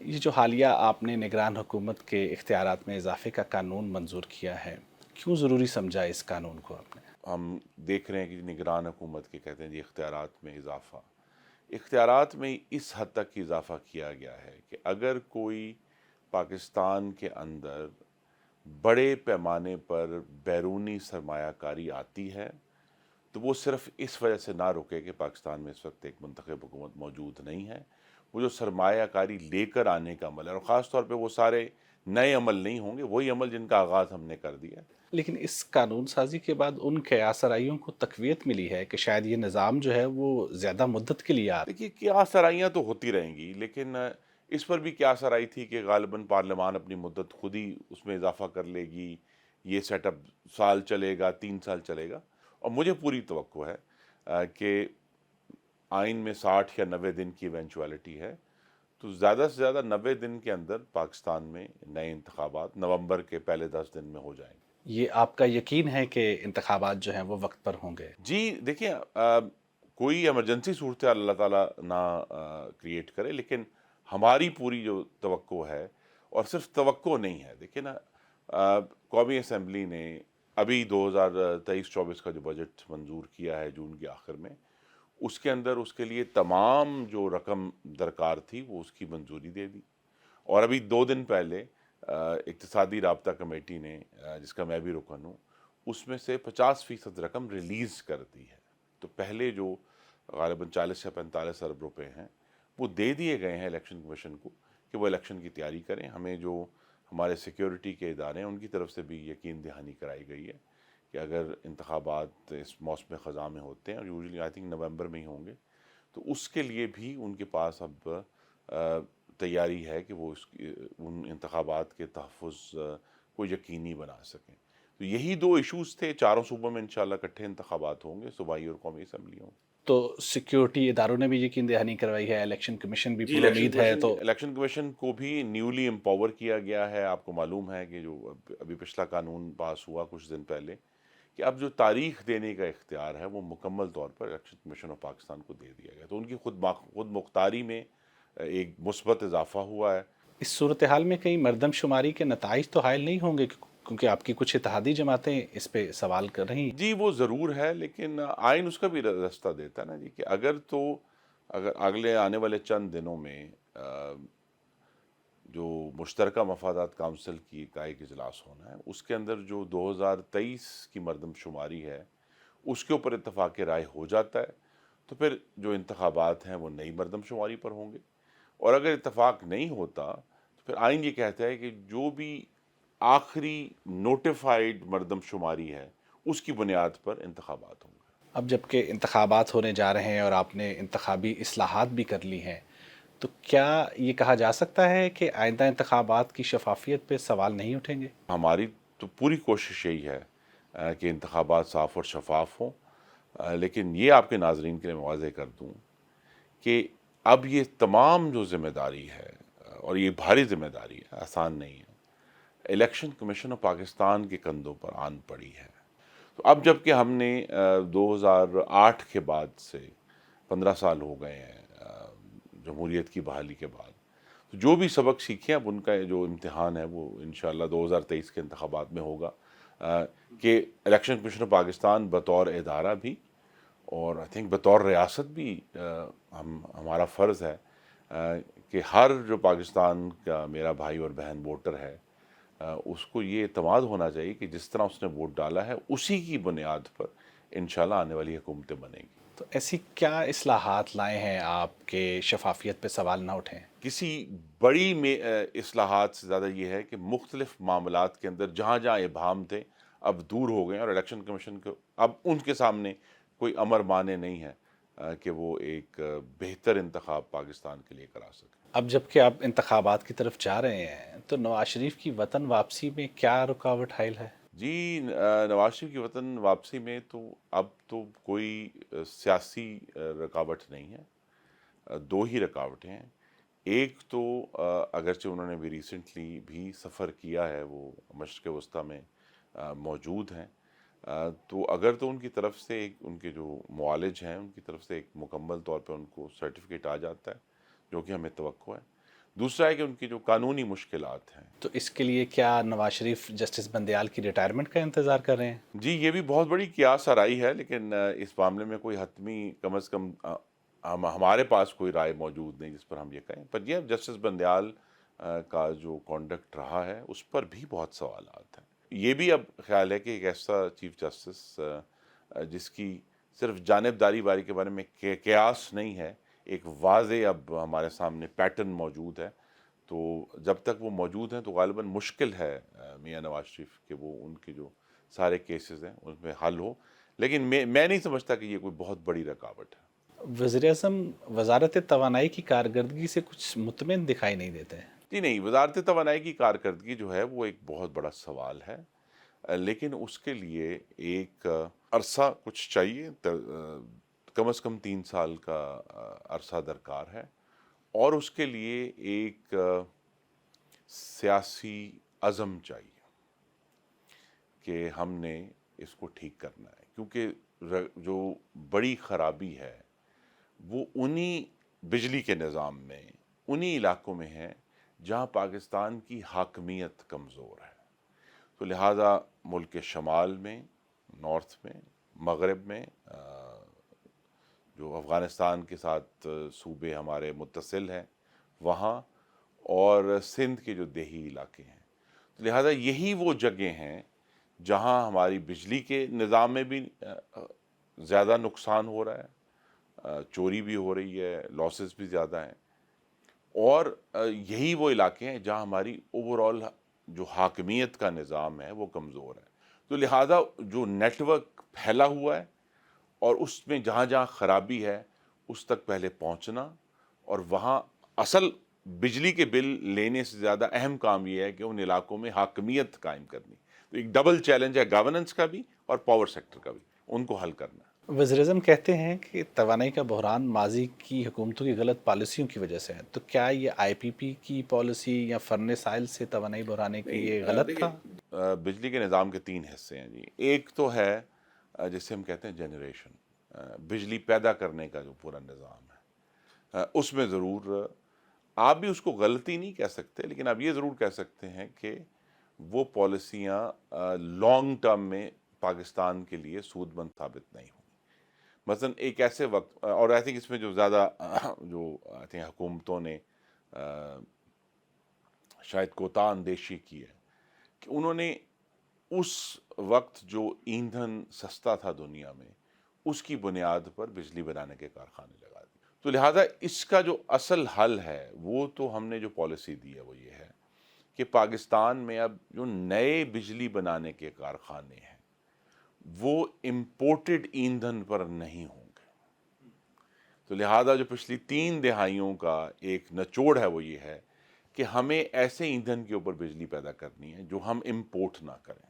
یہ جو حالیہ آپ نے نگران حکومت کے اختیارات میں اضافے کا قانون منظور کیا ہے، کیوں ضروری سمجھا اس قانون کو آپ نے؟ ہم دیکھ رہے ہیں کہ نگران حکومت کے کہتے ہیں جی اختیارات میں اضافہ، اختیارات میں اس حد تک اضافہ کیا گیا ہے کہ اگر کوئی پاکستان کے اندر بڑے پیمانے پر بیرونی سرمایہ کاری آتی ہے تو وہ صرف اس وجہ سے نہ رکے کہ پاکستان میں اس وقت ایک منتخب حکومت موجود نہیں ہے، وہ جو سرمایہ کاری لے کر آنے کا عمل ہے، اور خاص طور پہ وہ سارے نئے عمل نہیں ہوں گے، وہی عمل جن کا آغاز ہم نے کر دیا ہے۔ لیکن اس قانون سازی کے بعد ان قیاس آرائیوں کو تقویت ملی ہے کہ شاید یہ نظام جو ہے وہ زیادہ مدت کے لیے دیکھیے کیا سرائیاں تو ہوتی رہیں گی، لیکن اس پر بھی کیا سرائی تھی کہ غالباً پارلیمان اپنی مدت خود ہی اس میں اضافہ کر لے گی، یہ سیٹ اپ سال چلے گا، 3 سال چلے گا، اور مجھے پوری توقع ہے کہ آئین میں 60 یا 90 دن کی ایونچویلٹی ہے، تو زیادہ سے زیادہ 90 دن کے اندر پاکستان میں نئے انتخابات نومبر کے پہلے 10 دن میں ہو جائیں گے۔ یہ آپ کا یقین ہے کہ انتخابات جو ہیں وہ وقت پر ہوں گے؟ جی دیکھیں، کوئی ایمرجنسی صورتحال اللہ تعالیٰ نہ کریٹ کرے، لیکن ہماری پوری جو توقع ہے، اور صرف توقع نہیں ہے، دیکھیں نا، قومی اسمبلی نے ابھی 2023-24 کا جو بجٹ منظور کیا ہے جون کے آخر میں، اس کے اندر اس کے لیے تمام جو رقم درکار تھی وہ اس کی منظوری دے دی، اور ابھی 2 دن پہلے اقتصادی رابطہ کمیٹی نے، جس کا میں بھی رکن ہوں، اس میں سے 50% رقم ریلیز کر دی ہے۔ تو پہلے جو غالباً 40 یا 45 ارب روپے ہیں وہ دے دیے گئے ہیں الیکشن کمیشن کو کہ وہ الیکشن کی تیاری کریں۔ ہمیں جو ہمارے سیکیورٹی کے ادارے ہیں ان کی طرف سے بھی یقین دہانی کرائی گئی ہے کہ اگر انتخابات اس موسم خزاں میں ہوتے ہیں، اور یوزلی آئی تھنک نومبر میں ہی ہوں گے، تو اس کے لیے بھی ان کے پاس اب تیاری ہے کہ وہ ان انتخابات کے تحفظ کو یقینی بنا سکیں۔ تو یہی 2 ایشوز تھے، چاروں صوبوں میں انشاءاللہ اکٹھے انتخابات ہوں گے، صوبائی اور قومی اسمبلیوں۔ تو سیکیورٹی اداروں نے بھی یقین دہانی کروائی ہے، الیکشن کمیشن بھی جی پر امید ہے تو؟ الیکشن کمیشن کو بھی نیولی امپاور کیا گیا ہے۔ آپ کو معلوم ہے کہ جو ابھی پچھلا قانون پاس ہوا کچھ دن پہلے، کہ اب جو تاریخ دینے کا اختیار ہے وہ مکمل طور پر الیکشن کمیشن آف پاکستان کو دے دیا گیا، تو ان کی خود مختاری میں ایک مثبت اضافہ ہوا ہے۔ اس صورتحال میں کئی مردم شماری کے نتائج تو حائل نہیں ہوں گے، کیونکہ آپ کی کچھ اتحادی جماعتیں اس پہ سوال کر رہی ہیں۔ جی وہ ضرور ہے، لیکن آئین اس کا بھی راستہ دیتا ہے نا جی، کہ اگر اگلے آنے والے چند دنوں میں جو مشترکہ مفادات کونسل کا ایک اجلاس ہونا ہے، اس کے اندر جو 2023 کی مردم شماری ہے اس کے اوپر اتفاق رائے ہو جاتا ہے، تو پھر جو انتخابات ہیں وہ نئی مردم شماری پر ہوں گے، اور اگر اتفاق نہیں ہوتا تو پھر آئین یہ کہتا ہے کہ جو بھی آخری نوٹیفائیڈ مردم شماری ہے اس کی بنیاد پر انتخابات ہوں گے۔ اب جب کہ انتخابات ہونے جا رہے ہیں اور آپ نے انتخابی اصلاحات بھی کر لی ہیں، تو کیا یہ کہا جا سکتا ہے کہ آئندہ انتخابات کی شفافیت پہ سوال نہیں اٹھیں گے؟ ہماری تو پوری کوشش یہی ہے کہ انتخابات صاف اور شفاف ہوں، لیکن یہ آپ کے ناظرین کے لیے میں واضح کر دوں کہ اب یہ تمام جو ذمہ داری ہے، اور یہ بھاری ذمہ داری ہے، آسان نہیں ہے، الیکشن کمیشن آف پاکستان کے کندھوں پر آن پڑی ہے۔ تو اب جب کہ ہم نے 2008 کے بعد سے 15 سال ہو گئے ہیں جمہوریت کی بحالی کے بعد، تو جو بھی سبق سیکھے اب ان کا جو امتحان ہے وہ انشاءاللہ 2023 کے انتخابات میں ہوگا، کہ الیکشن کمیشن آف پاکستان بطور ادارہ بھی، اور آئی تھنک بطور ریاست بھی، ہمارا فرض ہے کہ ہر جو پاکستان کا میرا بھائی اور بہن ووٹر ہے، اس کو یہ اعتماد ہونا چاہیے کہ جس طرح اس نے ووٹ ڈالا ہے اسی کی بنیاد پر انشاءاللہ آنے والی حکومتیں بنیں گی۔ تو ایسی کیا اصلاحات لائے ہیں آپ کہ شفافیت پہ سوال نہ اٹھیں؟ کسی بڑی اصلاحات سے زیادہ یہ ہے کہ مختلف معاملات کے اندر جہاں جہاں ابہام تھے اب دور ہو گئے، اور الیکشن کمیشن کو اب ان کے سامنے کوئی امر مانے نہیں ہے کہ وہ ایک بہتر انتخاب پاکستان کے لیے کرا سکے۔ اب جب کہ آپ انتخابات کی طرف جا رہے ہیں تو نواز شریف کی وطن واپسی میں کیا رکاوٹ حائل ہے؟ جی نواز شریف کی وطن واپسی میں تو اب تو کوئی سیاسی رکاوٹ نہیں ہے، 2 ہی رکاوٹیں ہیں۔ ایک تو اگرچہ انہوں نے بھی ریسنٹلی بھی سفر کیا ہے، وہ مشرق وسطیٰ میں موجود ہیں، تو اگر تو ان کی طرف سے ان کے جو معالج ہیں ان کی طرف سے ایک مکمل طور پہ ان کو سرٹیفکیٹ آ جاتا ہے، جو کہ ہمیں توقع ہے۔ دوسرا ہے کہ ان کی جو قانونی مشکلات ہیں. تو اس کے لیے کیا نواز شریف جسٹس بندیال کی ریٹائرمنٹ کا انتظار کر رہے ہیں؟ جی یہ بھی بہت بڑی قیاس آرائی ہے، لیکن اس معاملے میں کوئی حتمی کم از کم ہمارے پاس کوئی رائے موجود نہیں جس پر ہم یہ کہیں. پر یہ جسٹس بندیال کا جو کانڈکٹ رہا ہے اس پر بھی بہت سوالات ہیں. یہ بھی اب خیال ہے کہ ایک ایسا چیف جسٹس جس کی صرف جانبداری باری کے بارے میں قیاس نہیں ہے، ایک واضح اب ہمارے سامنے پیٹرن موجود ہے. تو جب تک وہ موجود ہیں تو غالباً مشکل ہے میاں نواز شریف کہ وہ ان کے جو سارے کیسز ہیں ان میں حل ہو. لیکن میں نہیں سمجھتا کہ یہ کوئی بہت بڑی رکاوٹ ہے. وزیر اعظم وزارت توانائی کی کارکردگی سے کچھ مطمئن دکھائی نہیں دیتے ہیں. جی نہیں، وزارت توانائی کی کارکردگی جو ہے وہ ایک بہت بڑا سوال ہے، لیکن اس کے لیے ایک عرصہ کچھ چاہیے، کم از کم 3 سال کا عرصہ درکار ہے، اور اس کے لیے ایک سیاسی عزم چاہیے کہ ہم نے اس کو ٹھیک کرنا ہے. کیونکہ جو بڑی خرابی ہے وہ انہی بجلی کے نظام میں انہی علاقوں میں ہے جہاں پاکستان کی حاکمیت کمزور ہے. تو لہٰذا ملک کے شمال میں، نارتھ میں، مغرب میں، جو افغانستان کے ساتھ صوبے ہمارے متصل ہیں وہاں، اور سندھ کے جو دیہی علاقے ہیں، تو لہٰذا یہی وہ جگہ ہیں جہاں ہماری بجلی کے نظام میں بھی زیادہ نقصان ہو رہا ہے، چوری بھی ہو رہی ہے، لاسز بھی زیادہ ہیں، اور یہی وہ علاقے ہیں جہاں ہماری اوورآل جو حاکمیت کا نظام ہے وہ کمزور ہے. تو لہٰذا جو نیٹ ورک پھیلا ہوا ہے اور اس میں جہاں جہاں خرابی ہے اس تک پہلے پہنچنا، اور وہاں اصل بجلی کے بل لینے سے زیادہ اہم کام یہ ہے کہ ان علاقوں میں حاکمیت قائم کرنی. تو ایک ڈبل چیلنج ہے گورننس کا بھی اور پاور سیکٹر کا بھی، ان کو حل کرنا. وزیر اعظم کہتے ہیں کہ توانائی کا بحران ماضی کی حکومتوں کی غلط پالیسیوں کی وجہ سے ہے. تو کیا یہ آئی پی پی کی پالیسی یا فرنس آئل سے توانائی بحرانے کی یہ غلط تھا؟ بجلی کے نظام کے 3 حصے ہیں جی. ایک تو ہے جسے ہم کہتے ہیں جنریشن، بجلی پیدا کرنے کا جو پورا نظام ہے، اس میں ضرور آپ بھی اس کو غلطی نہیں کہہ سکتے، لیکن آپ یہ ضرور کہہ سکتے ہیں کہ وہ پالیسیاں لانگ ٹرم میں پاکستان کے لیے سود مند ثابت نہیں ہوں. مثلاً ایک ایسے وقت، اور آئی تھنک اس میں جو زیادہ جو آئی تھنک حکومتوں نے شاید کوتاہ اندیشی کی ہے کہ انہوں نے اس وقت جو ایندھن سستا تھا دنیا میں اس کی بنیاد پر بجلی بنانے کے کارخانے لگا دی. تو لہٰذا اس کا جو اصل حل ہے وہ تو ہم نے جو پالیسی دی ہے وہ یہ ہے کہ پاکستان میں اب جو نئے بجلی بنانے کے کارخانے ہیں وہ امپورٹڈ ایندھن پر نہیں ہوں گے. تو لہٰذا جو پچھلی 3 دہائیوں کا ایک نچوڑ ہے وہ یہ ہے کہ ہمیں ایسے ایندھن کے اوپر بجلی پیدا کرنی ہے جو ہم امپورٹ نہ کریں.